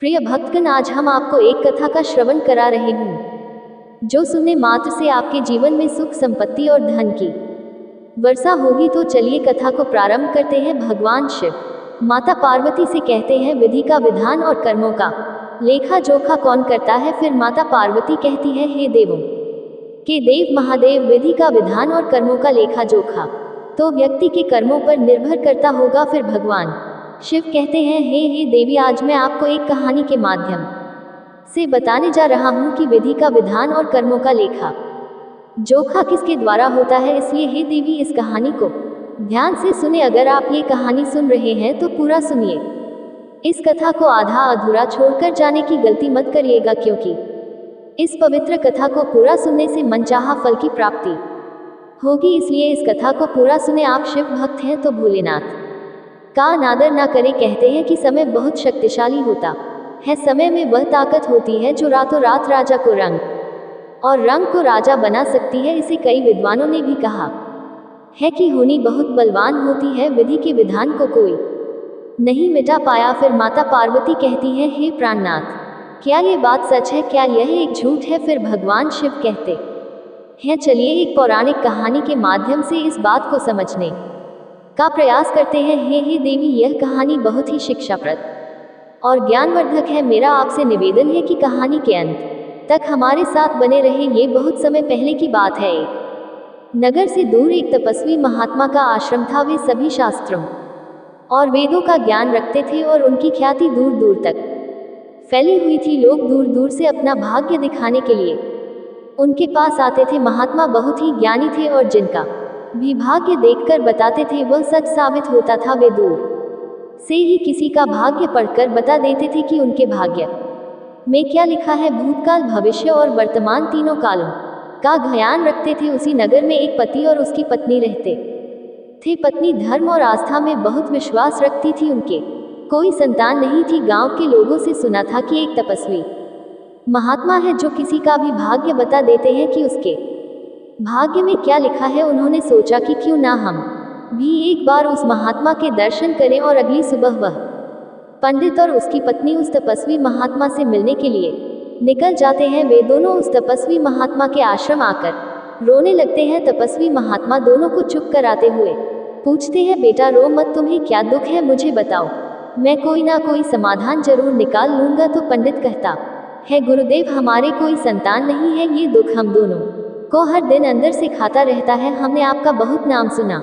प्रिय भक्तगण, आज हम आपको एक कथा का श्रवण करा रहे हैं जो सुनने मात्र से आपके जीवन में सुख, संपत्ति और धन की वर्षा होगी। तो चलिए कथा को प्रारंभ करते हैं। भगवान शिव माता पार्वती से कहते हैं, विधि का विधान और कर्मों का लेखा जोखा कौन करता है। फिर माता पार्वती कहती है, हे देवों के देव महादेव, विधि का विधान और कर्मों का लेखा जोखा तो व्यक्ति के कर्मों पर निर्भर करता होगा। फिर भगवान शिव कहते हैं, हे देवी, आज मैं आपको एक कहानी के माध्यम से बताने जा रहा हूँ कि विधि का विधान और कर्मों का लेखा जोखा किसके द्वारा होता है। इसलिए हे देवी, इस कहानी को ध्यान से सुने। अगर आप ये कहानी सुन रहे हैं तो पूरा सुनिए। इस कथा को आधा अधूरा छोड़कर जाने की गलती मत करिएगा, क्योंकि इस पवित्र कथा को पूरा सुनने से मनचाहा फल की प्राप्ति होगी। इसलिए इस कथा को पूरा सुने। आप शिव भक्त हैं तो भोलेनाथ का अनादर ना करें। कहते हैं कि समय बहुत शक्तिशाली होता है। समय में वह ताकत होती है जो रातों रात राजा को रंग और रंग को राजा बना सकती है। इसे कई विद्वानों ने भी कहा है कि होनी बहुत बलवान होती है, विधि के विधान को कोई नहीं मिटा पाया। फिर माता पार्वती कहती है, हे प्राणनाथ, क्या ये बात सच है? क्या यह एक झूठ है? फिर भगवान शिव कहते हैं, चलिए एक पौराणिक कहानी के माध्यम से इस बात को समझने का प्रयास करते हैं। हे देवी, यह कहानी बहुत ही शिक्षाप्रद और ज्ञानवर्धक है। मेरा आपसे निवेदन है कि कहानी के अंत तक हमारे साथ बने रहे। ये बहुत समय पहले की बात है। एक नगर से दूर एक तपस्वी महात्मा का आश्रम था। वे सभी शास्त्रों और वेदों का ज्ञान रखते थे और उनकी ख्याति दूर दूर तक फैली हुई थी। लोग दूर दूर से अपना भाग्य दिखाने के लिए उनके पास आते थे। महात्मा बहुत ही ज्ञानी थे और जिनका भी भाग्य देखकर बताते थे वह सच साबित होता था। वे दूर से ही किसी का भाग्य पढ़कर बता देते थे कि उनके भाग्य में क्या लिखा है। भूतकाल, भविष्य और वर्तमान तीनों कालों का ध्यान रखते थे। उसी नगर में एक पति और उसकी पत्नी रहते थे। पत्नी धर्म और आस्था में बहुत विश्वास रखती थी। उनके कोई संतान नहीं थी। गांव के लोगों से सुना था कि एक तपस्वी महात्मा है जो किसी का भी भाग्य बता देते हैं कि उसके भाग्य में क्या लिखा है। उन्होंने सोचा कि क्यों ना हम भी एक बार उस महात्मा के दर्शन करें। और अगली सुबह वह पंडित और उसकी पत्नी उस तपस्वी महात्मा से मिलने के लिए निकल जाते हैं। वे दोनों उस तपस्वी महात्मा के आश्रम आकर रोने लगते हैं। तपस्वी महात्मा दोनों को चुप कराते हुए पूछते हैं, बेटा रो मत, तुम्हें क्या दुख है, मुझे बताओ, मैं कोई ना कोई समाधान जरूर निकाल लूंगा। तो पंडित कहता है, गुरुदेव, हमारे कोई संतान नहीं है। ये दुख हम दोनों को हर दिन अंदर से खाता रहता है। हमने आपका बहुत नाम सुना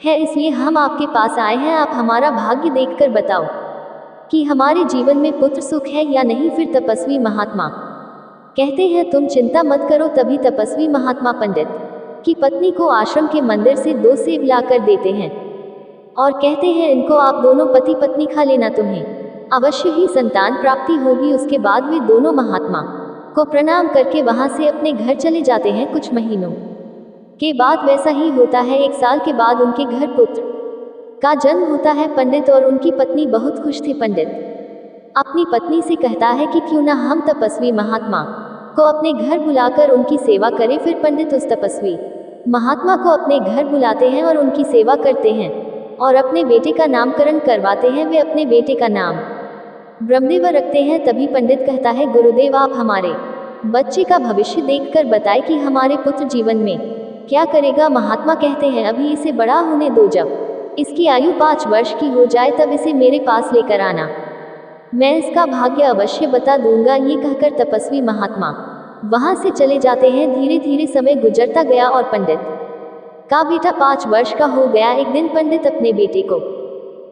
है, इसलिए हम आपके पास आए हैं। आप हमारा भाग्य देखकर बताओ कि हमारे जीवन में पुत्र सुख है या नहीं। फिर तपस्वी महात्मा कहते हैं, तुम चिंता मत करो। तभी तपस्वी महात्मा पंडित की पत्नी को आश्रम के मंदिर से 2 सेब लाकर देते हैं और कहते हैं, इनको आप दोनों पति पत्नी खा लेना, तुम्हें अवश्य ही संतान प्राप्ति होगी। उसके बाद वे दोनों महात्मा को प्रणाम करके वहां से अपने घर चले जाते हैं। कुछ महीनों के बाद वैसा ही होता है। 1 साल के बाद उनके घर पुत्र का जन्म होता है। पंडित और उनकी पत्नी बहुत खुश थे। पंडित अपनी पत्नी से कहता है कि क्यों ना हम तपस्वी महात्मा को अपने घर बुलाकर उनकी सेवा करें। फिर पंडित उस तपस्वी महात्मा को अपने घर बुलाते हैं और उनकी सेवा करते हैं और अपने बेटे का नामकरण करवाते हैं। वे अपने बेटे का नाम ब्रह्मदेव रखते हैं। तभी पंडित कहता है, गुरुदेव, आप हमारे बच्चे का भविष्य देखकर बताए कि हमारे पुत्र जीवन में क्या करेगा। महात्मा कहते हैं, अभी इसे बड़ा होने दो, जब इसकी आयु 5 वर्ष की हो जाए तब इसे मेरे पास लेकर आना, मैं इसका भाग्य अवश्य बता दूंगा। ये कहकर तपस्वी महात्मा वहां से चले जाते हैं। धीरे धीरे समय गुजरता गया और पंडित का बेटा 5 वर्ष का हो गया। एक दिन पंडित अपने बेटे को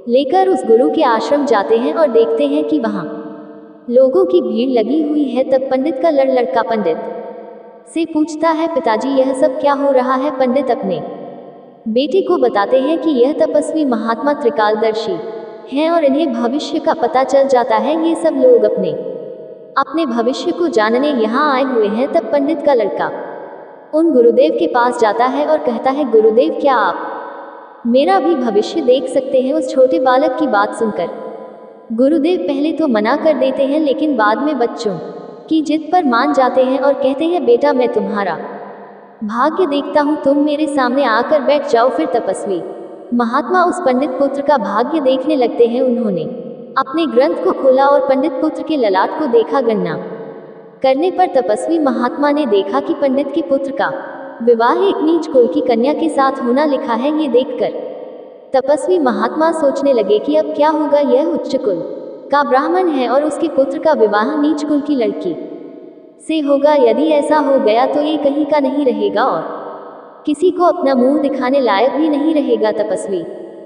लेकर उस गुरु के आश्रम जाते हैं और देखते हैं कि वहां लोगों की भीड़ लगी हुई है। तब पंडित का लड़का पंडित से पूछता है, पिताजी, यह सब क्या हो रहा है? पंडित अपने बेटे को बताते हैं कि यह तपस्वी महात्मा त्रिकालदर्शी हैं और इन्हें भविष्य का पता चल जाता है। ये सब लोग अपने अपने भविष्य को जानने यहाँ आए हुए हैं। तब पंडित का लड़का उन गुरुदेव के पास जाता है और कहता है, गुरुदेव, क्या आप मेरा भी भविष्य देख सकते हैं? उस छोटे बालक की बात सुनकर गुरुदेव पहले तो मना कर देते हैं, लेकिन बाद में बच्चों की जिद पर मान जाते हैं और कहते हैं, बेटा, मैं तुम्हारा भाग्य देखता हूँ, तुम मेरे सामने आकर बैठ जाओ। फिर तपस्वी महात्मा उस पंडित पुत्र का भाग्य देखने लगते हैं। उन्होंने अपने ग्रंथ को खोला और पंडित पुत्र के ललाट को देखा। गणना करने पर तपस्वी महात्मा ने देखा कि पंडित के पुत्र का विवाह एक नीच कुल की कन्या के साथ होना लिखा है। ये देखकर तपस्वी महात्मा सोचने लगे कि अब क्या होगा। यह उच्च कुल का ब्राह्मण है और उसके पुत्र का विवाह नीच कुल की लड़की से होगा। यदि ऐसा हो गया तो ये कहीं का नहीं रहेगा और किसी को अपना मुंह दिखाने लायक भी नहीं रहेगा। तपस्वी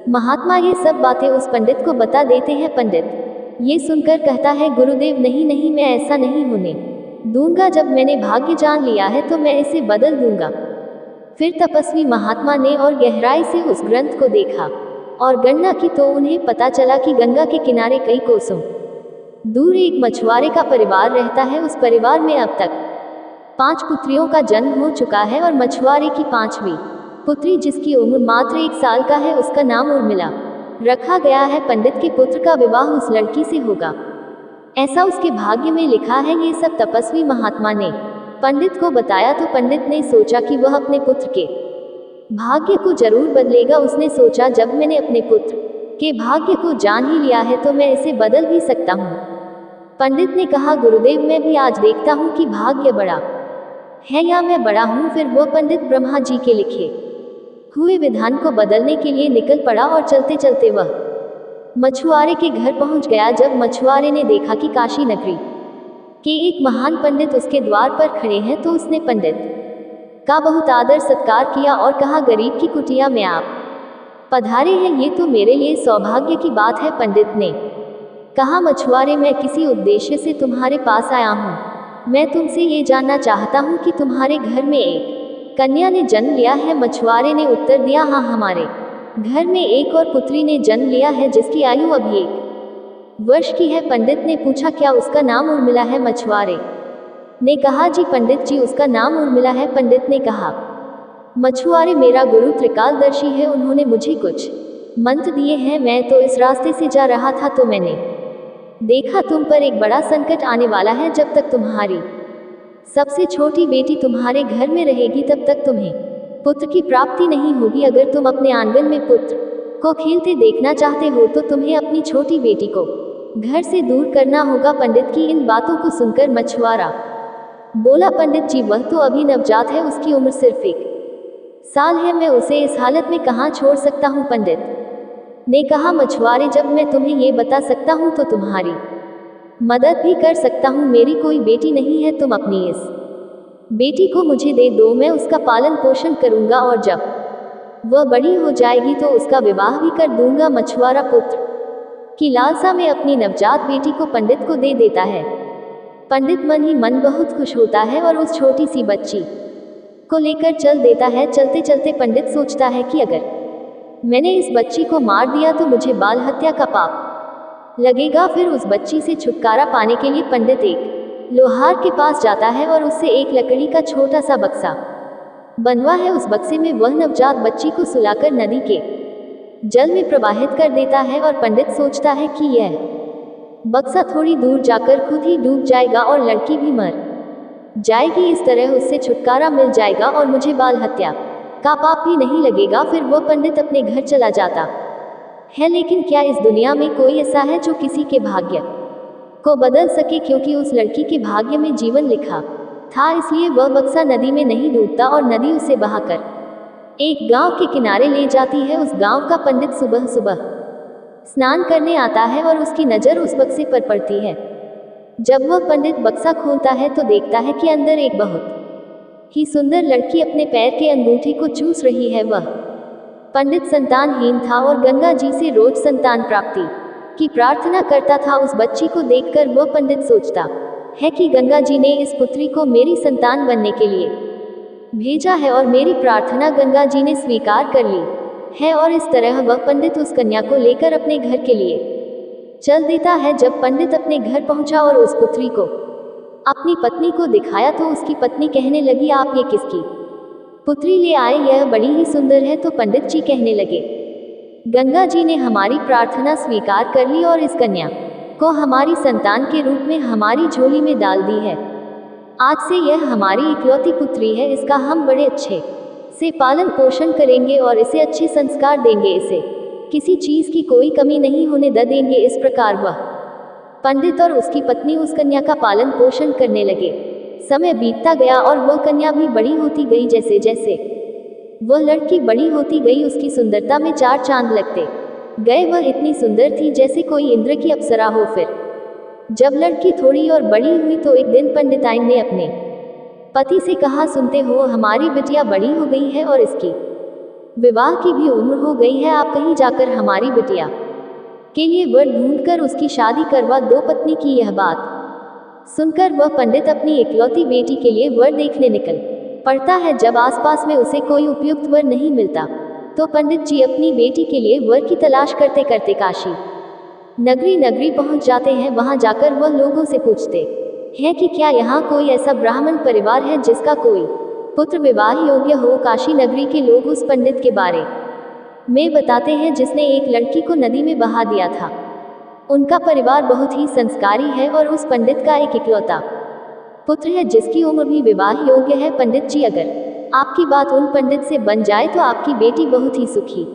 महात्मा ये सब बातें उस पंडित को बता देते हैं। पंडित ये सुनकर कहता है, गुरुदेव नहीं नहीं, मैं ऐसा नहीं होने दूंगा। जब मैंने भाग्य जान लिया है तो मैं इसे बदल दूंगा। फिर तपस्वी महात्मा ने और गहराई से उस ग्रंथ को देखा और गणना की तो उन्हें पता चला कि गंगा के किनारे कई कोसों दूर एक मछुआरे का परिवार रहता है। उस परिवार में अब तक 5 पुत्रियों का जन्म हो चुका है और मछुआरे की 5वीं पुत्री, जिसकी उम्र मात्र 1 साल का है, उसका नाम उर्मिला रखा गया है। पंडित के पुत्र का विवाह उस लड़की से होगा, ऐसा उसके भाग्य में लिखा है। ये सब तपस्वी महात्मा ने पंडित को बताया तो पंडित ने सोचा कि वह अपने पुत्र के भाग्य को जरूर बदलेगा। उसने सोचा, जब मैंने अपने पुत्र के भाग्य को जान ही लिया है तो मैं इसे बदल भी सकता हूँ। पंडित ने कहा, गुरुदेव मैं भी आज देखता हूँ कि भाग्य बड़ा है या मैं बड़ा हूँ। फिर वो पंडित ब्रह्मा जी के लिखे हुए विधान को बदलने के लिए निकल पड़ा और चलते चलते वह मछुआरे के घर पहुंच गया। जब मछुआरे ने देखा कि काशी नगरी के एक महान पंडित उसके द्वार पर खड़े हैं तो उसने पंडित का बहुत आदर सत्कार किया और कहा, गरीब की कुटिया में आप पधारे हैं, ये तो मेरे लिए सौभाग्य की बात है। पंडित ने कहा, मछुआरे मैं किसी उद्देश्य से तुम्हारे पास आया हूँ। मैं तुमसे ये जानना चाहता हूँ कि तुम्हारे घर में एक कन्या ने जन्म लिया है। मछुआरे ने उत्तर दिया, हाँ, हमारे घर में एक और पुत्री ने जन्म लिया है जिसकी आयु अभी 1 वर्ष की है। पंडित ने पूछा, क्या उसका नाम उर्मिला है? मछुआरे ने कहा, जी पंडित जी, उसका नाम उर्मिला है। पंडित ने कहा, मछुआरे मेरा गुरु त्रिकालदर्शी है, उन्होंने मुझे कुछ मंत्र दिए हैं। मैं तो इस रास्ते से जा रहा था तो मैंने देखा तुम पर एक बड़ा संकट आने वाला है। जब तक तुम्हारी सबसे छोटी बेटी तुम्हारे घर में रहेगी तब तक तुम्हें पुत्र की प्राप्ति नहीं होगी। अगर तुम अपने आंगन में पुत्र को खेलते देखना चाहते हो तो तुम्हें अपनी छोटी बेटी को घर से दूर करना होगा। पंडित की इन बातों को सुनकर मछुआरा बोला, पंडित जी वह तो अभी नवजात है, उसकी उम्र सिर्फ 1 साल है, मैं उसे इस हालत में कहाँ छोड़ सकता हूँ? पंडित ने कहा, मछुआरे जब मैं तुम्हें ये बता सकता हूँ तो तुम्हारी मदद भी कर सकता हूँ। मेरी कोई बेटी नहीं है, तुम अपनी इस बेटी को मुझे दे दो, मैं उसका पालन पोषण करूँगा और जब वह बड़ी हो जाएगी तो उसका विवाह भी कर दूंगा। मछुआरा पुत्र की लालसा में अपनी नवजात बेटी को पंडित को दे देता है। पंडित मन ही मन बहुत खुश होता है और उस छोटी सी बच्ची को लेकर चल देता है। चलते चलते पंडित सोचता है कि अगर मैंने इस बच्ची को मार दिया तो मुझे बाल हत्या का पाप लगेगा। फिर उस बच्ची से छुटकारा पाने के लिए पंडित एक लोहार के पास जाता है और उससे एक लकड़ी का छोटा सा बक्सा बनवा है। उस बक्से में वह नवजात बच्ची को सुलाकर नदी के जल में प्रवाहित कर देता है और पंडित सोचता है कि यह बक्सा थोड़ी दूर जाकर खुद ही डूब जाएगा और लड़की भी मर जाएगी। इस तरह उससे छुटकारा मिल जाएगा और मुझे बाल हत्या का पाप भी नहीं लगेगा। फिर वो पंडित अपने घर चला जाता है। लेकिन क्या इस दुनिया में कोई ऐसा है जो किसी के भाग्य को बदल सके? क्योंकि उस लड़की के भाग्य में जीवन लिखा था, इसलिए वह बक्सा नदी में नहीं डूबता और नदी उसे बहाकर एक गांव के किनारे ले जाती है। उस गांव का पंडित सुबह सुबह स्नान करने आता है और उसकी नज़र उस बक्से पर पड़ती है। जब वह पंडित बक्सा खोलता है तो देखता है कि अंदर एक बहुत ही सुंदर लड़की अपने पैर के अंगूठे को चूस रही है। वह पंडित संतानहीन था और गंगा जी से रोज संतान प्राप्ति की प्रार्थना करता था। उस बच्ची को देखकर वह पंडित सोचता है कि गंगा जी ने इस पुत्री को मेरी संतान बनने के लिए भेजा है और मेरी प्रार्थना गंगा जी ने स्वीकार कर ली है। और इस तरह वह पंडित उस कन्या को लेकर अपने घर के लिए चल देता है। जब पंडित अपने घर पहुंचा और उस पुत्री को अपनी पत्नी को दिखाया तो उसकी पत्नी कहने लगी, आप ये किसकी पुत्री ले आए? यह बड़ी ही सुंदर है। तो पंडित जी कहने लगे, गंगा जी ने हमारी प्रार्थना स्वीकार कर ली और इस कन्या को हमारी संतान के रूप में हमारी झोली में डाल दी है। आज से यह हमारी इकलौती पुत्री है। इसका हम बड़े अच्छे से पालन पोषण करेंगे और इसे अच्छे संस्कार देंगे। इसे किसी चीज की कोई कमी नहीं होने देंगे। इस प्रकार वह पंडित और उसकी पत्नी उस कन्या का पालन पोषण करने लगे। समय बीतता गया और वह कन्या भी बड़ी होती गई। जैसे जैसे वह लड़की बड़ी होती गई, उसकी सुंदरता में चार चांद लगते गए। वह इतनी सुंदर थी जैसे कोई इंद्र की अप्सरा हो। फिर जब लड़की थोड़ी और बड़ी हुई तो एक दिन पंडिताइन ने अपने पति से कहा, सुनते हो हमारी बिटिया बड़ी हो गई है और इसकी विवाह की भी उम्र हो गई है। आप कहीं जाकर हमारी बिटिया के लिए वर ढूंढकर उसकी शादी करवा दो। पत्नी की यह बात सुनकर वह पंडित अपनी इकलौती बेटी के लिए वर देखने निकल पड़ता है। जब आसपास में उसे कोई उपयुक्त वर नहीं मिलता तो पंडित जी अपनी बेटी के लिए वर की तलाश करते करते काशी नगरी पहुंच जाते हैं। वहां जाकर वह लोगों से पूछते हैं कि क्या यहाँ कोई ऐसा ब्राह्मण परिवार है जिसका कोई पुत्र विवाह योग्य हो। काशी नगरी के लोग उस पंडित के बारे में बताते हैं जिसने एक लड़की को नदी में बहा दिया था। उनका परिवार बहुत ही संस्कारी है और उस पंडित का एक इकलौता पुत्र है जिसकी उम्र भी विवाह योग्य है। पंडित जी, अगर आपकी बात उन पंडित से बन जाए तो आपकी बेटी बहुत ही सुखी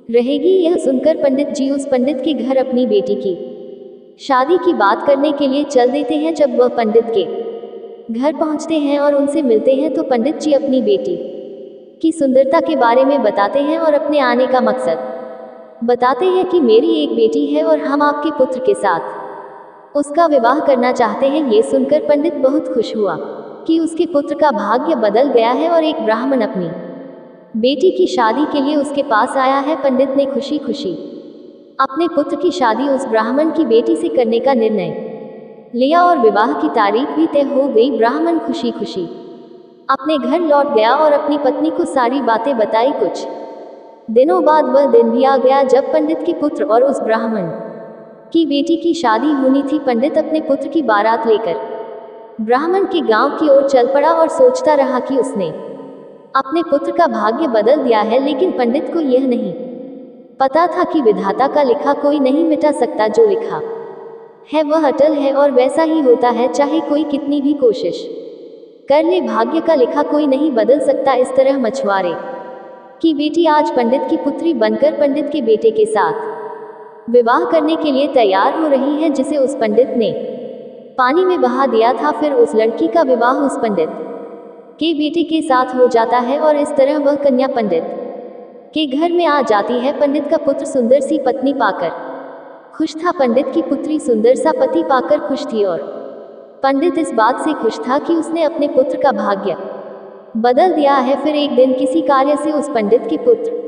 रहेगी। यह सुनकर पंडित जी उस पंडित के घर अपनी बेटी की शादी की बात करने के लिए चल देते हैं। जब वह पंडित के घर पहुंचते हैं और उनसे मिलते हैं तो पंडित जी अपनी बेटी की सुंदरता के बारे में बताते हैं और अपने आने का मकसद बताते हैं कि मेरी एक बेटी है और हम आपके पुत्र के साथ उसका विवाह करना चाहते हैं। ये सुनकर पंडित बहुत खुश हुआ कि उसके पुत्र का भाग्य बदल गया है और एक ब्राह्मण अपनी बेटी की शादी के लिए उसके पास आया है। पंडित ने खुशी खुशी अपने पुत्र की शादी उस ब्राह्मण की बेटी से करने का निर्णय लिया और विवाह की तारीख भी तय हो गई। ब्राह्मण खुशी खुशी अपने घर लौट गया और अपनी पत्नी को सारी बातें बताई। कुछ दिनों बाद वह दिन भी आ गया जब पंडित के पुत्र और उस ब्राह्मण की बेटी की शादी होनी थी। पंडित अपने पुत्र की बारात लेकर ब्राह्मण के गांव की ओर चल पड़ा और सोचता रहा कि उसने अपने पुत्र का भाग्य बदल दिया है। लेकिन पंडित को यह नहीं पता था कि विधाता का लिखा कोई नहीं मिटा सकता। जो लिखा है वह अटल है और वैसा ही होता है, चाहे कोई कितनी भी कोशिश कर ले। भाग्य का लिखा कोई नहीं बदल सकता। इस तरह मछुआरे की बेटी आज पंडित की पुत्री बनकर पंडित के बेटे के साथ विवाह करने के लिए तैयार हो रही है, जिसे उस पंडित ने पानी में बहा दिया था। फिर उस लड़की का विवाह उस पंडित के बेटे के साथ हो जाता है और इस तरह वह कन्या पंडित के घर में आ जाती है। पंडित का पुत्र सुंदर सी पत्नी पाकर खुश था। पंडित की पुत्री सुंदर सा पति पाकर खुश थी और पंडित इस बात से खुश था कि उसने अपने पुत्र का भाग्य बदल दिया है। फिर एक दिन किसी कार्य से उस पंडित के पुत्र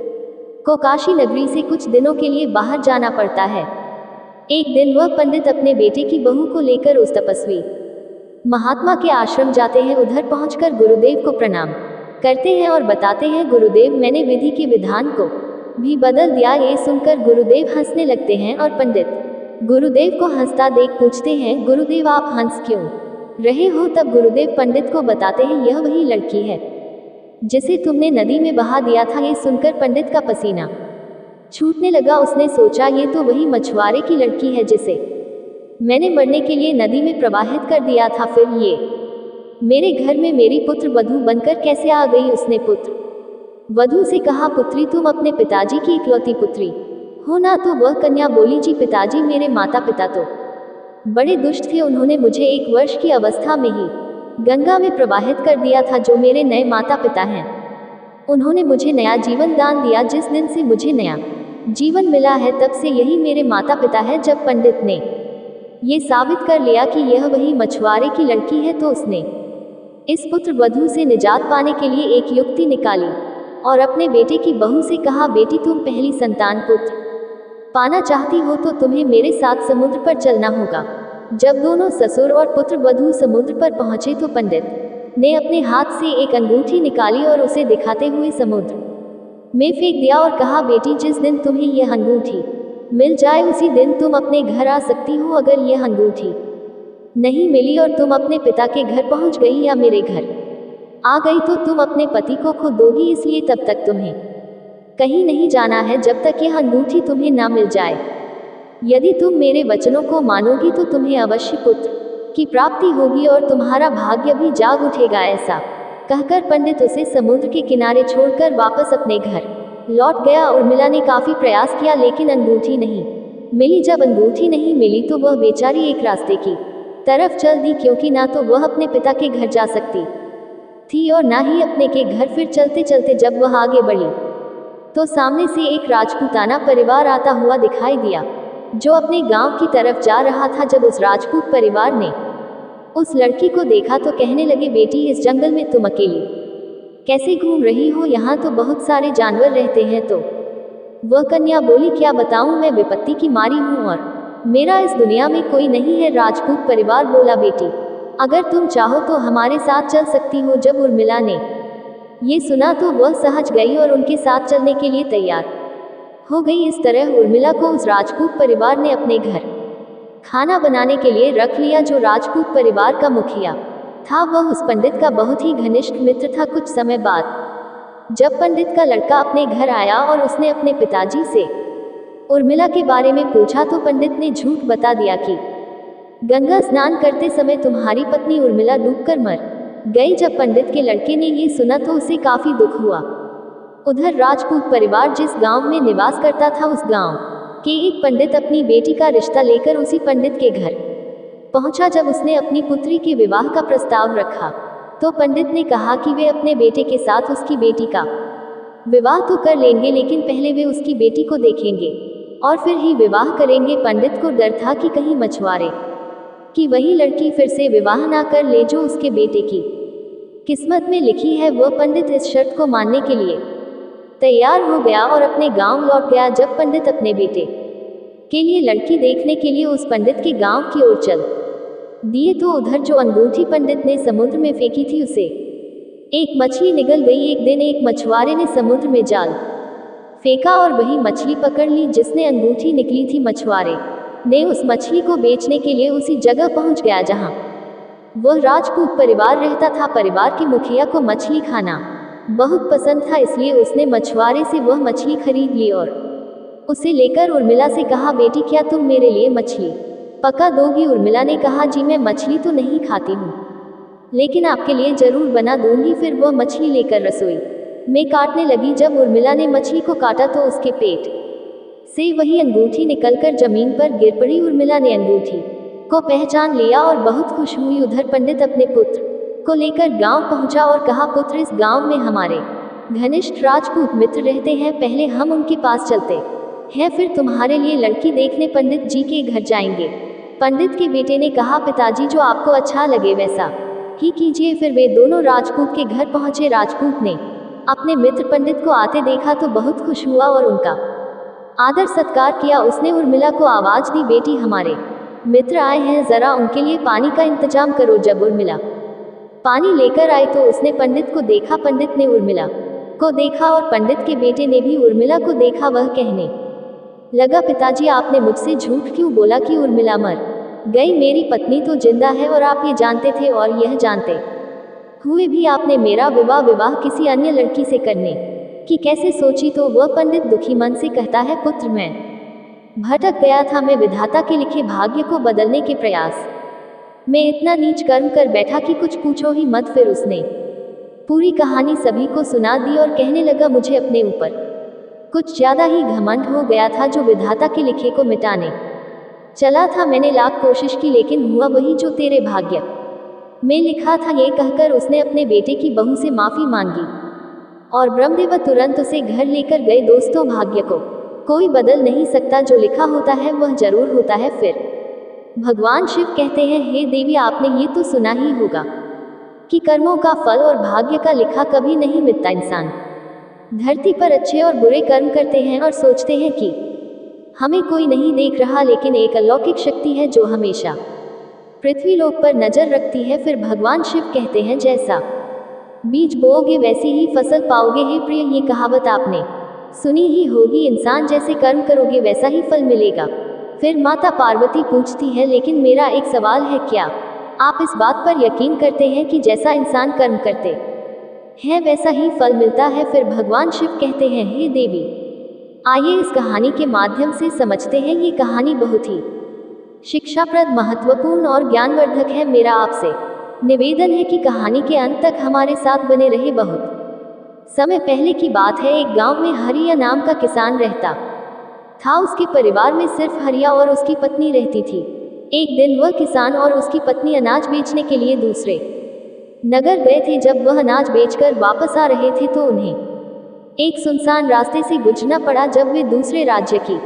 को काशी नगरी से कुछ दिनों के लिए बाहर जाना पड़ता है। एक दिन वह पंडित अपने बेटे की बहू को लेकर उस तपस्वी महात्मा के आश्रम जाते हैं। उधर पहुंचकर गुरुदेव को प्रणाम करते हैं और बताते हैं, गुरुदेव मैंने विधि के विधान को भी बदल दिया। ये सुनकर गुरुदेव हंसने लगते हैं और पंडित गुरुदेव को हंसता देख पूछते हैं, गुरुदेव आप हंस क्यों रहे हो? तब गुरुदेव पंडित को बताते हैं, यह वही लड़की है जिसे तुमने नदी में बहा दिया था। ये सुनकर पंडित का पसीना छूटने लगा। उसने सोचा, ये तो वही मछुआरे की लड़की है जिसे मैंने मरने के लिए नदी में प्रवाहित कर दिया था। फिर ये मेरे घर में मेरी पुत्र वधू बनकर कैसे आ गई? उसने पुत्र वधू से कहा, पुत्री तुम अपने पिताजी की इकलौती पुत्री हो ना? तो वह कन्या बोली, जी पिताजी मेरे माता पिता तो बड़े दुष्ट थे। उन्होंने मुझे 1 वर्ष की अवस्था में ही गंगा में प्रवाहित कर दिया था। जो मेरे नए माता पिता हैं उन्होंने मुझे नया जीवन दान दिया। जिस दिन से मुझे नया जीवन मिला है तब से यही मेरे माता पिता है। जब पंडित ने ये साबित कर लिया कि यह वही मछुआरे की लड़की है तो उसने इस पुत्र वधू से निजात पाने के लिए एक युक्ति निकाली और अपने बेटे की बहू से कहा, बेटी तुम पहली संतान पुत्र पाना चाहती हो तो तुम्हें मेरे साथ समुद्र पर चलना होगा। जब दोनों ससुर और पुत्र वधू समुद्र पर पहुंचे तो पंडित ने अपने हाथ से एक अंगूठी निकाली और उसे दिखाते हुए समुद्र में फेंक दिया और कहा, बेटी जिस दिन तुम्हें यह अंगूठी मिल जाए उसी दिन तुम अपने घर आ सकती हो। अगर यह अंगूठी नहीं मिली और तुम अपने पिता के घर पहुंच गई या मेरे घर आ गई तो तुम अपने पति को खो दोगी। इसलिए तब तक तुम्हें कहीं नहीं जाना है जब तक यह अंगूठी तुम्हें ना मिल जाए। यदि तुम मेरे वचनों को मानोगी तो तुम्हें अवश्य पुत्र की प्राप्ति होगी और तुम्हारा भाग्य भी जाग उठेगा। ऐसा कहकर पंडित उसे समुद्र के किनारे छोड़कर वापस अपने घर लौट गया। उर्मिला ने काफी प्रयास किया लेकिन अंगूठी नहीं मिली। जब अंगूठी नहीं मिली तो वह बेचारी एक रास्ते की तरफ चल दी, क्योंकि ना तो वह अपने पिता के घर जा सकती थी और ना ही अपने के घर। फिर चलते चलते जब वह आगे बढ़ी तो सामने से एक राजपूताना परिवार आता हुआ दिखाई दिया जो अपने गांव की तरफ जा रहा था। जब उस राजपूत परिवार ने उस लड़की को देखा तो कहने लगे, बेटी इस जंगल में तुम अकेली कैसे घूम रही हो? यहाँ तो बहुत सारे जानवर रहते हैं। तो वह कन्या बोली, क्या बताऊं, मैं विपत्ति की मारी हूँ और मेरा इस दुनिया में कोई नहीं है। राजपूत परिवार बोला, बेटी अगर तुम चाहो तो हमारे साथ चल सकती हो। जब उर्मिला ने ये सुना तो वह सहज गई और उनके साथ चलने के लिए तैयार हो गई। इस तरह उर्मिला को उस राजपूत परिवार ने अपने घर खाना बनाने के लिए रख लिया। जो राजपूत परिवार का मुखिया था वह उस पंडित का बहुत ही घनिष्ठ मित्र था। कुछ समय बाद जब पंडित का लड़का अपने घर आया और उसने अपने पिताजी से उर्मिला के बारे में पूछा तो पंडित ने झूठ बता दिया कि गंगा स्नान करते समय तुम्हारी पत्नी उर्मिला डूबकर मर गई। जब पंडित के लड़के ने ये सुना तो उसे काफी दुख हुआ। उधर राजपूत परिवार जिस गांव में निवास करता था उस गांव के एक पंडित अपनी बेटी का रिश्ता लेकर उसी पंडित के घर पहुंचा। जब उसने अपनी पुत्री के विवाह का प्रस्ताव रखा तो पंडित ने कहा कि वे अपने बेटे के साथ उसकी बेटी का विवाह तो कर लेंगे, लेकिन पहले वे उसकी बेटी को देखेंगे और फिर ही विवाह करेंगे। पंडित को डर था कि कहीं मछुआरे कि वही लड़की फिर से विवाह ना कर ले जो उसके बेटे की किस्मत में लिखी है। वह पंडित इस शर्त को मानने के लिए तैयार हो गया और अपने गांव लौट गया। जब पंडित अपने बेटे के लिए लड़की देखने के लिए उस पंडित के गांव की ओर चल दिए तो उधर जो अंगूठी पंडित ने समुद्र में फेंकी थी उसे एक मछली निगल गई। एक दिन एक मछुआरे ने समुद्र में जाल फेंका और वही मछली पकड़ ली जिसने अंगूठी निकली थी। मछुआरे ने उस मछली को बेचने के लिए उसी जगह पहुंच गया जहां वह राजपूत परिवार रहता था। परिवार के मुखिया को मछली खाना बहुत पसंद था, इसलिए उसने मछुआरे से वह मछली खरीद ली और उसे लेकर उर्मिला से कहा, बेटी क्या तुम मेरे लिए मछली पका दोगी? उर्मिला ने कहा, जी मैं मछली तो नहीं खाती हूँ लेकिन आपके लिए जरूर बना दूंगी। फिर वह मछली लेकर रसोई में काटने लगी। जब उर्मिला ने मछली को काटा तो उसके पेट से वही अंगूठी निकलकर जमीन पर गिर पड़ी। उर्मिला ने अंगूठी को पहचान लिया और बहुत खुश हुई। उधर पंडित अपने पुत्र को लेकर गांव पहुंचा और कहा, पुत्र इस गांव में हमारे घनिष्ठ राजपूत मित्र रहते हैं, पहले हम उनके पास चलते हैं, फिर तुम्हारे लिए लड़की देखने पंडित जी के घर जाएंगे। पंडित के बेटे ने कहा, पिताजी जो आपको अच्छा लगे वैसा ही कीजिए। फिर वे दोनों राजपूत के घर पहुंचे। राजपूत ने अपने मित्र पंडित को आते देखा तो बहुत खुश हुआ और उनका आदर सत्कार किया। उसने उर्मिला को आवाज दी, बेटी हमारे मित्र आए हैं, जरा उनके लिए पानी का इंतजाम करो। जब उर्मिला पानी लेकर आई तो उसने पंडित को देखा। पंडित ने उर्मिला को देखा और पंडित के बेटे ने भी उर्मिला को देखा। वह कहने लगा, पिताजी आपने मुझसे झूठ क्यों बोला कि उर्मिला मर गई? मेरी पत्नी तो जिंदा है और आप ये जानते थे और यह जानते हुए भी आपने मेरा विवाह किसी अन्य लड़की से करने की कैसे सोची? तो वह पंडित दुखी मन से कहता है, पुत्र मैं भटक गया था, मैं विधाता के लिखे भाग्य को बदलने के प्रयास में इतना नीच कर्म कर बैठा कि कुछ पूछो ही मत। फिर उसने पूरी कहानी सभी को सुना दी और कहने लगा, मुझे अपने ऊपर कुछ ज्यादा ही घमंड हो गया था जो विधाता के लिखे को मिटाने चला था। मैंने लाख कोशिश की लेकिन हुआ वही जो तेरे भाग्य में लिखा था। ये कहकर उसने अपने बेटे की बहू से माफी मांगी और ब्रह्मदेव तुरंत उसे घर लेकर गए। दोस्तों, भाग्य को कोई बदल नहीं सकता, जो लिखा होता है वह जरूर होता है। फिर भगवान शिव कहते हैं, हे देवी आपने ये तो सुना ही होगा कि कर्मों का फल और भाग्य का लिखा कभी नहीं मिटता। इंसान धरती पर अच्छे और बुरे कर्म करते हैं और सोचते हैं कि हमें कोई नहीं देख रहा, लेकिन एक अलौकिक शक्ति है जो हमेशा पृथ्वी लोक पर नजर रखती है। फिर भगवान शिव कहते हैं, जैसा बीज बोओगे वैसी ही फसल पाओगे। हे प्रिय, ये कहावत आपने सुनी ही होगी, इंसान जैसे कर्म करोगे वैसा ही फल मिलेगा। फिर माता पार्वती पूछती है, लेकिन मेरा एक सवाल है, क्या आप इस बात पर यकीन करते हैं कि जैसा इंसान कर्म करते हैं वैसा ही फल मिलता है? फिर भगवान शिव कहते हैं, हे देवी आइए इस कहानी के माध्यम से समझते हैं। ये कहानी बहुत ही शिक्षाप्रद, महत्वपूर्ण और ज्ञानवर्धक है। मेरा आपसे निवेदन है कि कहानी के अंत तक हमारे साथ बने रहे। बहुत समय पहले की बात है, एक गांव में हरिया नाम का किसान रहता था। उसके परिवार में सिर्फ हरिया और उसकी पत्नी रहती थी। एक दिन वह किसान और उसकी पत्नी अनाज बेचने के लिए दूसरे नगर गए थे। जब वह अनाज बेचकर वापस आ रहे थे तो उन्हें एक सुनसान रास्ते से गुजरना पड़ा। जब वे दूसरे राज्य की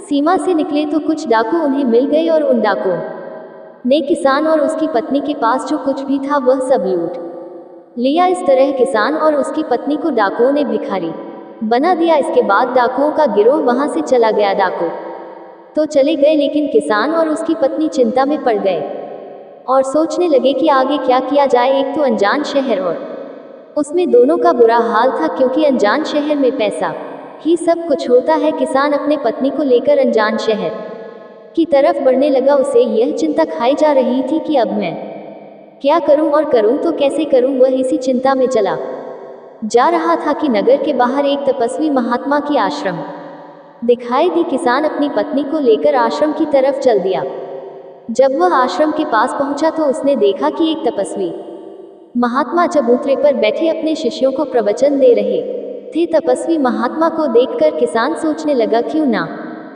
सीमा से निकले तो कुछ डाकू उन्हें मिल गए और उन डाकुओं ने किसान और उसकी पत्नी के पास जो कुछ भी था वह सब लूट लिया। इस तरह किसान और उसकी पत्नी को डाकुओं ने भिखारी बना दिया। इसके बाद डाकुओं का गिरोह वहां से चला गया। डाकू तो चले गए, लेकिन किसान और उसकी पत्नी चिंता में पड़ गए और सोचने लगे कि आगे क्या किया जाए। एक तो अनजान शहर और उसमें दोनों का बुरा हाल था, क्योंकि अनजान शहर में पैसा ही सब कुछ होता है। किसान अपने पत्नी को लेकर अनजान शहर की तरफ बढ़ने लगा। उसे यह चिंता खाई जा रही थी कि अब मैं क्या करूं और करूं तो कैसे करूं। वह इसी चिंता में चला जा रहा था कि नगर के बाहर एक तपस्वी महात्मा की आश्रम दिखाई दी। किसान अपनी पत्नी को लेकर आश्रम की तरफ चल दिया। जब वह आश्रम के पास पहुंचा तो उसने देखा कि एक तपस्वी महात्मा चबूतरे पर बैठे अपने शिष्यों को प्रवचन दे रहे थे। तपस्वी महात्मा को देखकर किसान सोचने लगा, क्यों ना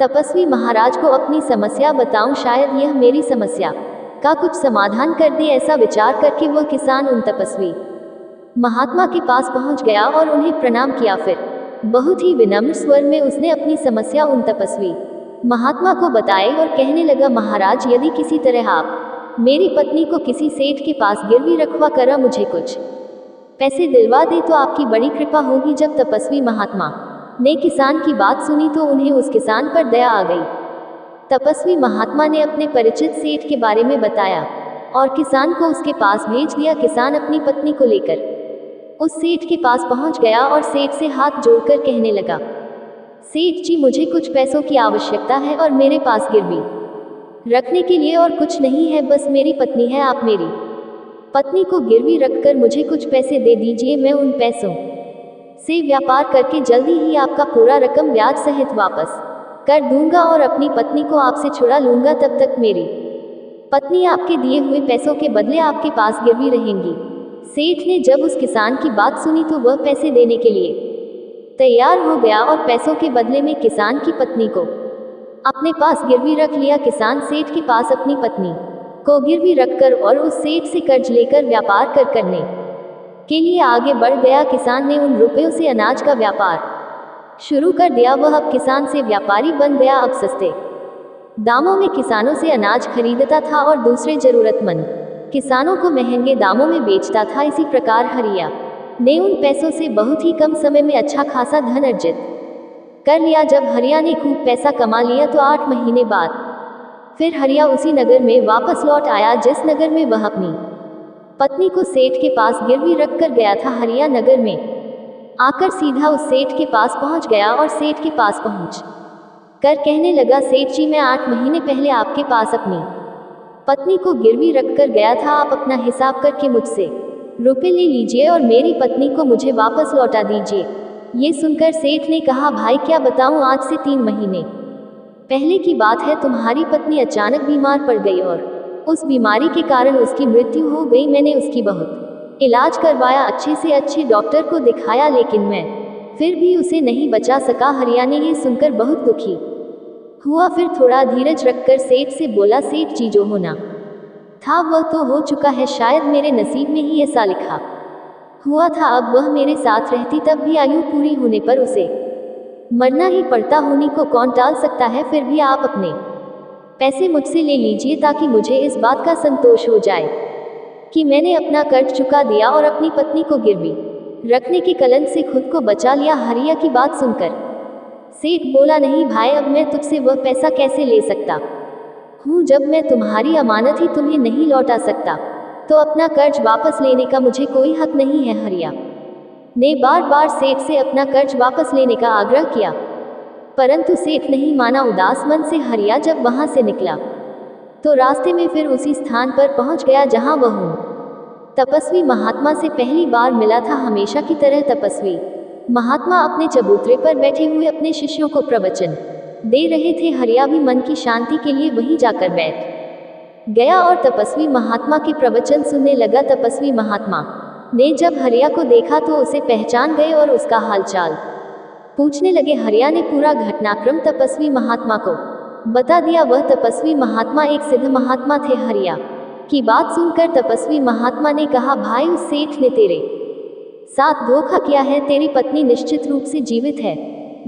तपस्वी महाराज को अपनी समस्या बताऊं, शायद यह मेरी समस्या का कुछ समाधान कर दे। ऐसा विचार करके वह किसान उन तपस्वी महात्मा के पास पहुंच गया और उन्हें प्रणाम किया। फिर बहुत ही विनम्र स्वर में उसने अपनी समस्या उन तपस्वी महात्मा को बताई और कहने लगा, महाराज, यदि किसी तरह आप मेरी पत्नी को किसी सेठ के पास गिरवी रखवा कर मुझे कुछ पैसे दिलवा दे तो आपकी बड़ी कृपा होगी। जब तपस्वी महात्मा ने किसान की बात सुनी तो उन्हें उस किसान पर दया आ गई। तपस्वी महात्मा ने अपने परिचित सेठ के बारे में बताया और किसान को उसके पास भेज दिया। किसान अपनी पत्नी को लेकर उस सेठ के पास पहुंच गया और सेठ से हाथ जोड़कर कहने लगा, सेठ जी, मुझे कुछ पैसों की आवश्यकता है और मेरे पास गिरवी रखने के लिए और कुछ नहीं है, बस मेरी पत्नी है। आप मेरी पत्नी को गिरवी रखकर मुझे कुछ पैसे दे दीजिए। मैं उन पैसों से व्यापार करके जल्दी ही आपका पूरा रकम ब्याज सहित वापस कर दूंगा और अपनी पत्नी को आपसे छुड़ा लूंगा। तब तक मेरी पत्नी आपके दिए हुए पैसों के बदले आपके पास गिरवी रहेंगी। सेठ ने जब उस किसान की बात सुनी तो वह पैसे देने के लिए तैयार हो गया और पैसों के बदले में किसान की पत्नी को अपने पास गिरवी रख लिया। किसान सेठ के पास अपनी पत्नी को गिरवी रखकर और उस सेठ से कर्ज लेकर व्यापार करने के लिए आगे बढ़ गया। किसान ने उन रुपयों से अनाज का व्यापार शुरू कर दिया। वह अब किसान से व्यापारी बन गया। अब सस्ते दामों में किसानों से अनाज खरीदता था और दूसरे जरूरतमंद किसानों को महंगे दामों में बेचता था। इसी प्रकार हरिया ने उन पैसों से बहुत ही कम समय में अच्छा खासा धन अर्जित कर लिया। जब हरिया ने खूब पैसा कमा लिया तो 8 महीने बाद फिर हरिया उसी नगर में वापस लौट आया जिस नगर में वह अपनी पत्नी को सेठ के पास गिरवी रख कर गया था। हरिया नगर में आकर सीधा उस सेठ के पास पहुंच गया और सेठ के पास पहुंच कर कहने लगा, सेठ जी, मैं 8 महीने पहले आपके पास अपनी पत्नी को गिरवी रख कर गया था। आप अपना हिसाब करके मुझसे रुपए ले लीजिए और मेरी पत्नी को मुझे वापस लौटा दीजिए। ये सुनकर सेठ ने कहा, भाई क्या बताऊं, आज से 3 महीने पहले की बात है। तुम्हारी पत्नी अचानक बीमार पड़ गई और उस बीमारी के कारण उसकी मृत्यु हो गई। मैंने उसकी बहुत इलाज करवाया, अच्छे से अच्छे डॉक्टर को दिखाया, लेकिन मैं फिर भी उसे नहीं बचा सका। हरिया ने ये सुनकर बहुत दुखी हुआ। फिर थोड़ा धीरज रखकर सेठ से बोला, सेठ जी, जो होना था वह तो हो चुका है। शायद मेरे नसीब में ही ऐसा लिखा हुआ था। अब वह मेरे साथ रहती तब भी आयु पूरी होने पर उसे मरना ही पड़ता। होने को कौन टाल सकता है। फिर भी आप अपने पैसे मुझसे ले लीजिए ताकि मुझे इस बात का संतोष हो जाए कि मैंने अपना कर्ज चुका दिया और अपनी पत्नी को गिरवी रखने के कलंक से खुद को बचा लिया। हरिया की बात सुनकर सेठ बोला, नहीं भाई, अब मैं तुझसे वह पैसा कैसे ले सकता हूँ जब मैं तुम्हारी अमानत ही तुम्हें नहीं लौटा सकता, तो अपना कर्ज वापस लेने का मुझे कोई हक नहीं है। हरिया ने बार बार सेठ से अपना कर्ज वापस लेने का आग्रह किया, परंतु सेठ नहीं माना। उदास मन से हरिया जब वहां से निकला तो रास्ते में फिर उसी स्थान पर पहुंच गया जहां वह तपस्वी महात्मा से पहली बार मिला था। हमेशा की तरह तपस्वी महात्मा अपने चबूतरे पर बैठे हुए अपने शिष्यों को प्रवचन दे रहे थे। हरिया भी मन की शांति के लिए वहीं जाकर बैठ गया और तपस्वी महात्मा के प्रवचन सुनने लगा। तपस्वी महात्मा ने जब हरिया को देखा तो उसे पहचान गए और उसका हालचाल पूछने लगे। हरिया ने पूरा घटनाक्रम तपस्वी महात्मा को बता दिया। वह तपस्वी महात्मा एक सिद्ध महात्मा थे। हरिया की बात सुनकर तपस्वी महात्मा ने कहा, भाई उस सेठ ने तेरे साथ धोखा किया है। तेरी पत्नी निश्चित रूप से जीवित है,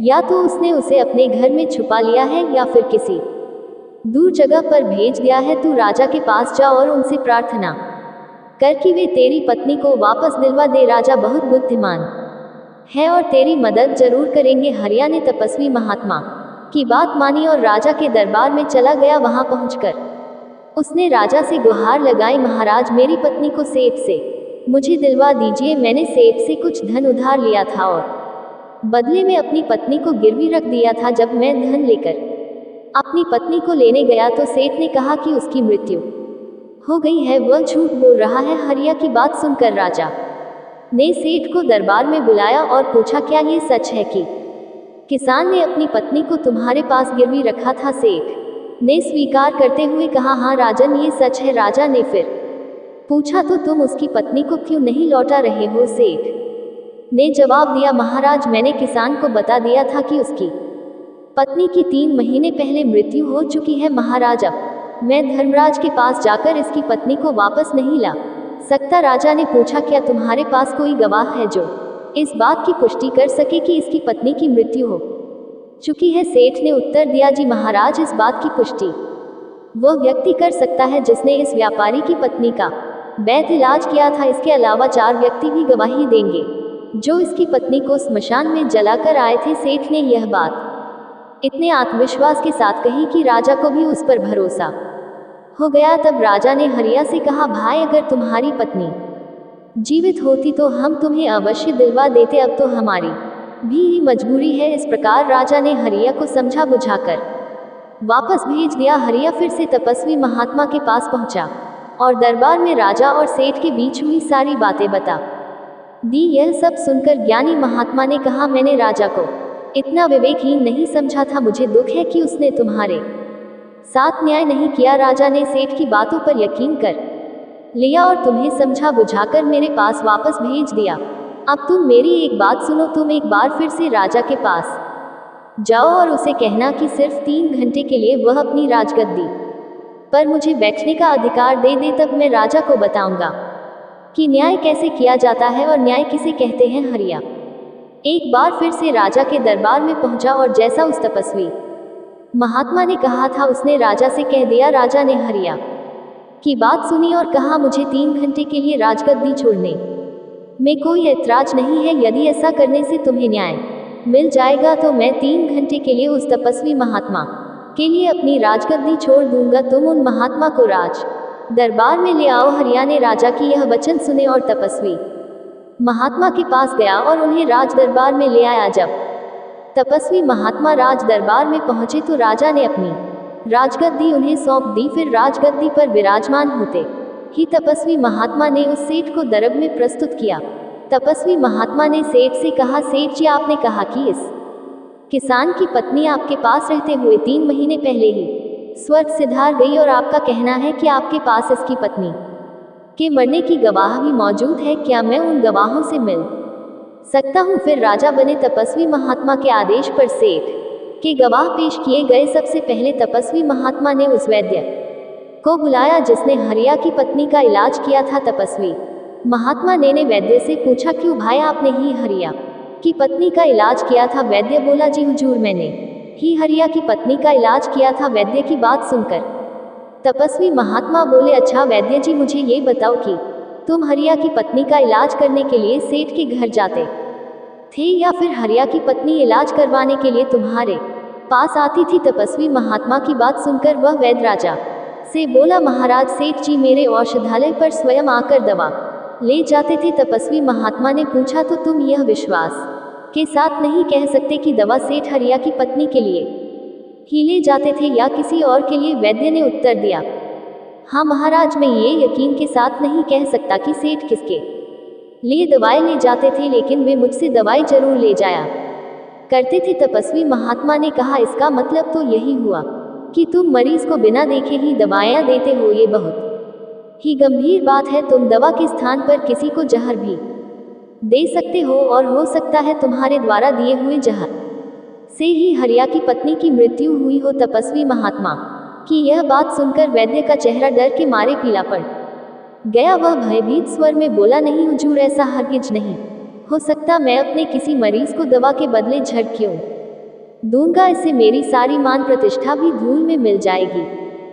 या तो उसने उसे अपने घर में छुपा लिया है या फिर किसी दूर जगह पर भेज दिया है। तू राजा के पास जा और उनसे प्रार्थना कर कि वे तेरी पत्नी को वापस दिलवा दे। राजा बहुत बुद्धिमान है और तेरी मदद जरूर करेंगे। हरिया ने तपस्वी महात्मा की बात मानी और राजा के दरबार में चला गया। वहां पहुंचकर उसने राजा से गुहार लगाई, महाराज मेरी पत्नी को सेठ से मुझे दिलवा दीजिए। मैंने सेठ से कुछ धन उधार लिया था और बदले में अपनी पत्नी को गिरवी रख दिया था। जब मैं धन लेकर अपनी पत्नी को लेने गया तो सेठ ने कहा कि उसकी मृत्यु हो गई है। वह झूठ बोल रहा है। हरिया की बात सुनकर राजा ने सेठ को दरबार में बुलाया और पूछा, क्या ये सच है कि किसान ने अपनी पत्नी को तुम्हारे पास गिरवी रखा था? सेठ ने स्वीकार करते हुए कहा, हाँ राजन ये सच है। राजा ने फिर पूछा, तो तुम उसकी पत्नी को क्यों नहीं लौटा रहे हो? सेठ ने जवाब दिया, महाराज मैंने किसान को बता दिया था कि उसकी पत्नी की 3 महीने पहले मृत्यु हो चुकी है। महाराज अब मैं धर्मराज के पास जाकर इसकी पत्नी को वापस नहीं ला सकता। राजा ने पूछा, क्या तुम्हारे पास कोई गवाह है जो इस बात की पुष्टि कर सके कि इसकी पत्नी की मृत्यु हो चुकी है? सेठ ने उत्तर दिया, जी महाराज इस बात की पुष्टि वह व्यक्ति कर सकता है जिसने इस व्यापारी की पत्नी का वैध इलाज किया था। इसके अलावा 4 व्यक्ति भी गवाही देंगे जो इसकी पत्नी को स्मशान में जलाकर आए थे। सेठ ने यह बात इतने आत्मविश्वास के साथ कही कि राजा को भी उस पर भरोसा हो गया। तब राजा ने हरिया से कहा, भाई अगर तुम्हारी पत्नी जीवित होती तो हम तुम्हें अवश्य दिलवा देते। अब तो हमारी भी मजबूरी है। इस प्रकार राजा ने हरिया को समझा बुझाकर वापस भेज दिया। हरिया फिर से तपस्वी महात्मा के पास पहुंचा और दरबार में राजा और सेठ के बीच हुई सारी बातें बता दी। यह सब सुनकर ज्ञानी महात्मा ने कहा, मैंने राजा को इतना विवेकहीन नहीं समझा था। मुझे दुख है कि उसने तुम्हारे साथ न्याय नहीं किया। राजा ने सेठ की बातों पर यकीन कर लिया और तुम्हें समझा बुझाकर मेरे पास वापस भेज दिया। अब तुम मेरी एक बात सुनो। तुम एक बार फिर से राजा के पास जाओ और उसे कहना कि सिर्फ 3 घंटे के लिए वह अपनी राजगद्दी पर मुझे बैठने का अधिकार दे दे। तब मैं राजा को बताऊंगा कि न्याय कैसे किया जाता है और न्याय किसे कहते हैं। हरिया एक बार फिर से राजा के दरबार में पहुंचा और जैसा उस तपस्वी महात्मा ने कहा था उसने राजा से कह दिया। राजा ने हरिया की बात सुनी और कहा, मुझे 3 घंटे के लिए राजगद्दी छोड़ने में कोई ऐतराज नहीं है। यदि ऐसा करने से तुम्हें न्याय मिल जाएगा तो मैं 3 घंटे के लिए उस तपस्वी महात्मा के लिए अपनी राजगद्दी छोड़ दूंगा। तुम उन महात्मा को राज दरबार में ले आओ। हरिया ने राजा की यह वचन सुने और तपस्वी महात्मा के पास गया और उन्हें राज दरबार में ले आया। जब तपस्वी महात्मा राज दरबार में पहुंचे तो राजा ने अपनी राजगद्दी उन्हें सौंप दी। फिर राजगद्दी पर विराजमान होते ही तपस्वी महात्मा ने उस सेठ को दरब में प्रस्तुत किया। तपस्वी महात्मा ने सेठ से कहा, सेठ जी आपने कहा कि इस किसान की पत्नी आपके पास रहते हुए 3 महीने पहले ही स्वर्ग सिधार गई और आपका कहना है कि आपके पास इसकी पत्नी के मरने की गवाह भी मौजूद है। क्या मैं उन गवाहों से मिल सकता हूँ? फिर राजा बने तपस्वी महात्मा के आदेश पर सेठ के गवाह पेश किए गए। सबसे पहले तपस्वी महात्मा ने उस वैद्य को बुलाया जिसने हरिया की पत्नी का इलाज किया था। तपस्वी महात्मा ने वैद्य से पूछा, क्यों भाई आपने ही हरिया की पत्नी का इलाज किया था? वैद्य बोला, जी हुजूर मैंने ही हरिया की पत्नी का इलाज किया था। वैद्य की बात सुनकर तपस्वी महात्मा बोले, अच्छा वैद्य जी मुझे ये बताओ कि तुम हरिया की पत्नी का इलाज करने के लिए सेठ के घर जाते थे या फिर हरिया की पत्नी इलाज करवाने के लिए तुम्हारे पास आती थी? तपस्वी महात्मा की बात सुनकर वह वैद्य राजा से बोला, महाराज सेठ जी मेरे औषधालय पर स्वयं आकर दवा ले जाते थे। तपस्वी महात्मा ने पूछा, तो तुम यह विश्वास के साथ नहीं कह सकते कि दवा सेठ हरिया की पत्नी के लिए ही ले जाते थे या किसी और के लिए? वैद्य ने उत्तर दिया, हाँ महाराज मैं ये यकीन के साथ नहीं कह सकता कि सेठ किसके लिए दवाई ले जाते थे, लेकिन वे मुझसे दवाई जरूर ले जाया करते थे। तपस्वी महात्मा ने कहा, इसका मतलब तो यही हुआ कि तुम मरीज को बिना देखे ही दवाइयाँ देते हो। ये बहुत ही गंभीर बात है। तुम दवा के स्थान पर किसी को जहर भी दे सकते हो, और हो सकता है तुम्हारे द्वारा दिए हुए जहर से ही हरिया की पत्नी की मृत्यु हुई हो। तपस्वी महात्मा की यह बात सुनकर वैद्य का चेहरा डर के मारे पीला पड़ गया। वह भयभीत स्वर में बोला, नहीं हुजूर, ऐसा हरगिज नहीं हो सकता। मैं अपने किसी मरीज को दवा के बदले जहर क्यों दूंगा? इससे मेरी सारी मान प्रतिष्ठा भी धूल में मिल जाएगी।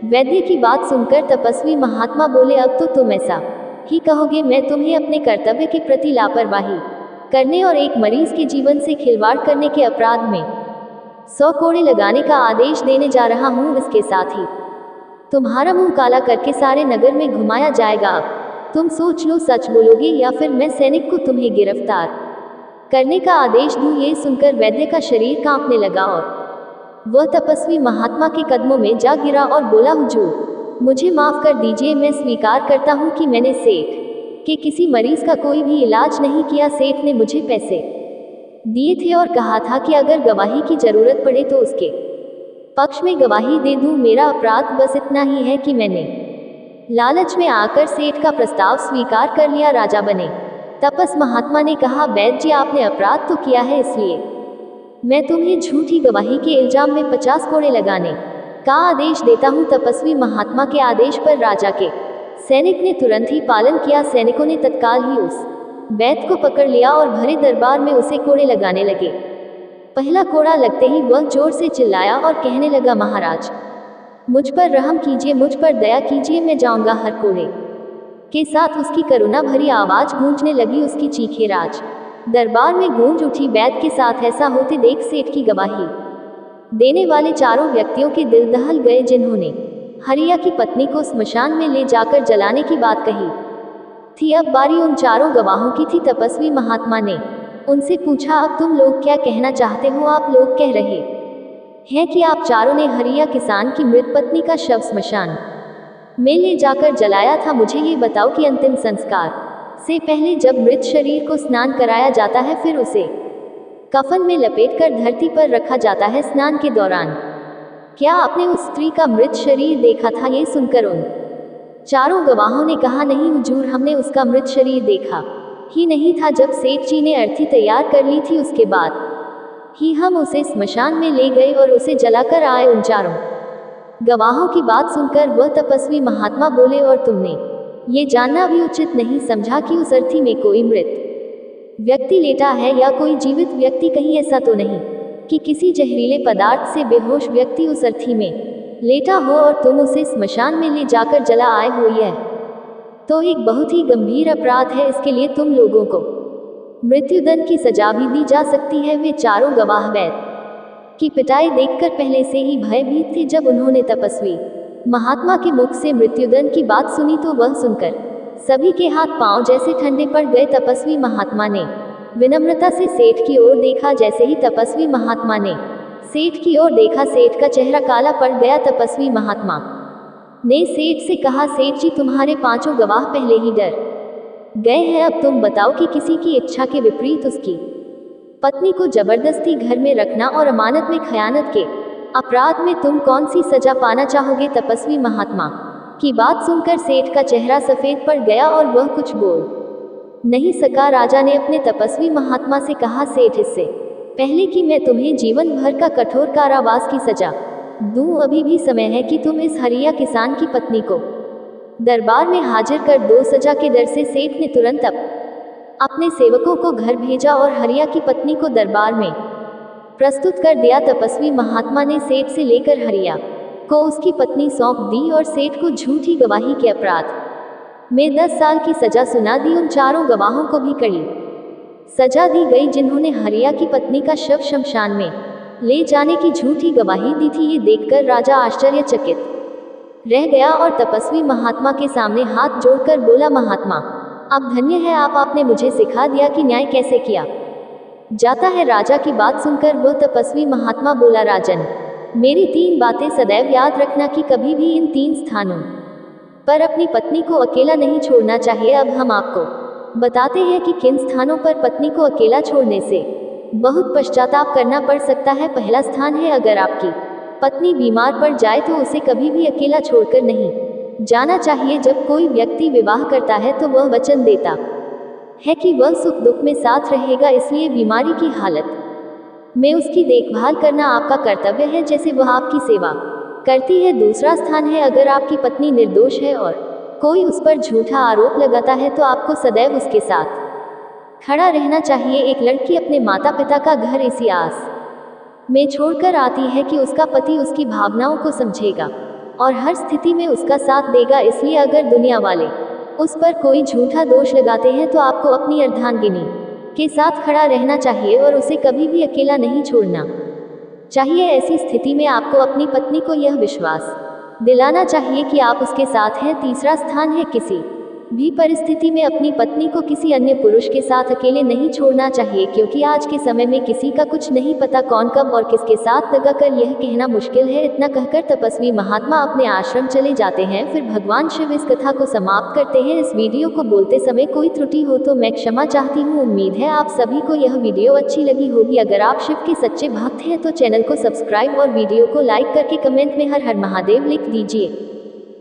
वैद्य की बात सुनकर तपस्वी महात्मा बोले, अब तो तुम ऐसा ही कहोगे। मैं तुम्हें अपने कर्तव्य के प्रति लापरवाही करने और एक मरीज के जीवन से खिलवाड़ करने के अपराध में 100 कोड़े लगाने का आदेश देने जा रहा हूँ। इसके साथ ही तुम्हारा मुंह काला करके सारे नगर में घुमाया जाएगा। अब तुम सोच लो, सच बोलोगे या फिर मैं सैनिक को तुम्हें गिरफ्तार करने का आदेश दूं? ये सुनकर वैद्य का शरीर कांपने लगा और वह तपस्वी महात्मा के कदमों में जा गिरा और बोला, हुजूर, मुझे माफ कर दीजिए। मैं स्वीकार करता हूँ कि मैंने सेठ के किसी मरीज का कोई भी इलाज नहीं किया। सेठ ने मुझे पैसे दिए थे और कहा था कि अगर गवाही की जरूरत पड़े तो उसके पक्ष में गवाही दे दूं। मेरा अपराध बस इतना ही है कि मैंने लालच में आकर सेठ का प्रस्ताव स्वीकार कर लिया। राजा बने तपस महात्मा ने कहा, वैद्य जी, आपने अपराध तो किया है, इसलिए मैं तुम्हें झूठी गवाही के इल्जाम में 50 कोड़े लगाने का आदेश देता हूँ। तपस्वी महात्मा के आदेश पर राजा के सैनिक ने तुरंत ही पालन किया। सैनिकों ने तत्काल ही उस वैद्य को पकड़ लिया और भरे दरबार में उसे कोड़े लगाने लगे। पहला कोड़ा लगते ही वह जोर से चिल्लाया और कहने लगा, महाराज, मुझ पर रहम कीजिए, मुझ पर दया कीजिए, मैं जाऊंगा। हर कोड़े के साथ उसकी करुणा भरी आवाज गूंजने लगी। उसकी चीखें राज दरबार में गूंज उठी। वैद्य के साथ ऐसा होते देख सेठ की गवाही देने वाले चारों व्यक्तियों के दिल दहल गए, जिन्होंने हरिया की पत्नी को स्मशान में ले जाकर जलाने की बात कही थी। अब बारी उन चारों गवाहों की थी। तपस्वी महात्मा ने उनसे पूछा, अब तुम लोग क्या कहना चाहते हो? आप लोग कह रहे हैं कि आप चारों ने हरिया किसान की मृत पत्नी का शव स्मशान में ले जाकर जलाया था। मुझे ये बताओ कि अंतिम संस्कार से पहले जब मृत शरीर को स्नान कराया जाता है, फिर उसे कफन में लपेटकर धरती पर रखा जाता है, स्नान के दौरान क्या आपने उस स्त्री का मृत शरीर देखा था? ये सुनकर उन चारों गवाहों ने कहा, नहीं हुजूर, हमने उसका मृत शरीर देखा ही नहीं था। जब सेठ जी ने अर्थी तैयार कर ली थी, उसके बाद ही हम उसे स्मशान में ले गए और उसे जलाकर आए। उन चारों गवाहों की बात सुनकर वह तपस्वी महात्मा बोले, और तुमने ये जानना भी उचित नहीं समझा कि उस अर्थी में कोई मृत व्यक्ति लेटा है या कोई जीवित व्यक्ति? कहीं ऐसा तो नहीं कि किसी जहरीले पदार्थ से बेहोश व्यक्ति उस अर्थी में लेटा हो और तुम उसे स्मशान में ले जाकर जला आए हो? यह तो एक बहुत ही गंभीर अपराध है। इसके लिए तुम लोगों को मृत्युदंड की सजा भी दी जा सकती है। वे चारों गवाह वैद्य की पिटाई देखकर पहले से ही भयभीत थे। जब उन्होंने तपस्वी महात्मा के मुख से मृत्युदंड की बात सुनी तो वह सुनकर सभी के हाथ पांव जैसे ठंडे पड़ गए। तपस्वी महात्मा ने विनम्रता से सेठ की ओर देखा। जैसे ही तपस्वी महात्मा ने सेठ की ओर देखा, सेठ का चेहरा काला पड़ गया। तपस्वी महात्मा ने सेठ से कहा, सेठ जी, तुम्हारे पांचों गवाह पहले ही डर गए हैं। अब तुम बताओ कि किसी की इच्छा के विपरीत उसकी पत्नी को जबरदस्ती घर में रखना और अमानत में खयानत के अपराध में तुम कौन सी सजा पाना चाहोगे? तपस्वी महात्मा की बात सुनकर सेठ का चेहरा सफेद पड़ गया और वह कुछ बोल नहीं सका। राजा ने अपने तपस्वी महात्मा से कहा, सेठ, इससे पहले कि मैं तुम्हें जीवन भर का कठोर कारावास की सजा दूं, अभी भी समय है कि तुम इस हरिया किसान की पत्नी को दरबार में हाजिर कर दो। सजा के डर से सेठ ने तुरंत अपने सेवकों को घर भेजा और हरिया की पत्नी को दरबार में प्रस्तुत कर दिया। तपस्वी महात्मा ने सेठ से लेकर हरिया को उसकी पत्नी सौंप दी और सेठ को झूठी गवाही के अपराध में 10 साल की सजा सुना दी। उन चारों गवाहों को भी कड़ी सजा दी गई, जिन्होंने हरिया की पत्नी का शव शमशान में ले जाने की झूठी गवाही दी थी। ये देखकर राजा आश्चर्यचकित रह गया और तपस्वी महात्मा के सामने हाथ जोड़कर बोला, महात्मा, आप धन्य है, आपने मुझे सिखा दिया कि न्याय कैसे किया जाता है। राजा की बात सुनकर वह तपस्वी महात्मा बोला, राजन, मेरी 3 बातें सदैव याद रखना कि कभी भी इन 3 स्थानों पर अपनी पत्नी को अकेला नहीं छोड़ना चाहिए। अब हम आपको बताते हैं कि किन स्थानों पर पत्नी को अकेला छोड़ने से बहुत पश्चाताप करना पड़ सकता है। पहला स्थान है, अगर आपकी पत्नी बीमार पड़ जाए तो उसे कभी भी अकेला छोड़कर नहीं जाना चाहिए जब कोई व्यक्ति विवाह करता है तो वह वचन देता है कि वह सुख दुख में साथ रहेगा, इसलिए बीमारी की हालत में उसकी देखभाल करना आपका कर्तव्य है, जैसे वह आपकी सेवा करती है। दूसरा स्थान है, अगर आपकी पत्नी निर्दोष है और कोई उस पर झूठा आरोप लगाता है तो आपको सदैव उसके साथ खड़ा रहना चाहिए। एक लड़की अपने माता पिता का घर इसी आस में छोड़कर आती है कि उसका पति उसकी भावनाओं को समझेगा और हर स्थिति में उसका साथ देगा, इसलिए अगर दुनिया वाले उस पर कोई झूठा दोष लगाते हैं तो आपको अपनी अर्धांगिनी के साथ खड़ा रहना चाहिए और उसे कभी भी अकेला नहीं छोड़ना चाहिए। ऐसी स्थिति में आपको अपनी पत्नी को यह विश्वास दिलाना चाहिए कि आप उसके साथ हैं। तीसरा स्थान है, किसी भी परिस्थिति में अपनी पत्नी को किसी अन्य पुरुष के साथ अकेले नहीं छोड़ना चाहिए, क्योंकि आज के समय में किसी का कुछ नहीं पता, कौन कब और किसके साथ दगा कर यह कहना मुश्किल है। इतना कहकर तपस्वी महात्मा अपने आश्रम चले जाते हैं। फिर भगवान शिव इस कथा को समाप्त करते हैं। इस वीडियो को बोलते समय कोई त्रुटि हो तो मैं क्षमा चाहती हूँ। उम्मीद है आप सभी को यह वीडियो अच्छी लगी होगी। अगर आप शिव के सच्चे भक्त हैं तो चैनल को सब्सक्राइब और वीडियो को लाइक करके कमेंट में हर हर महादेव लिख दीजिए।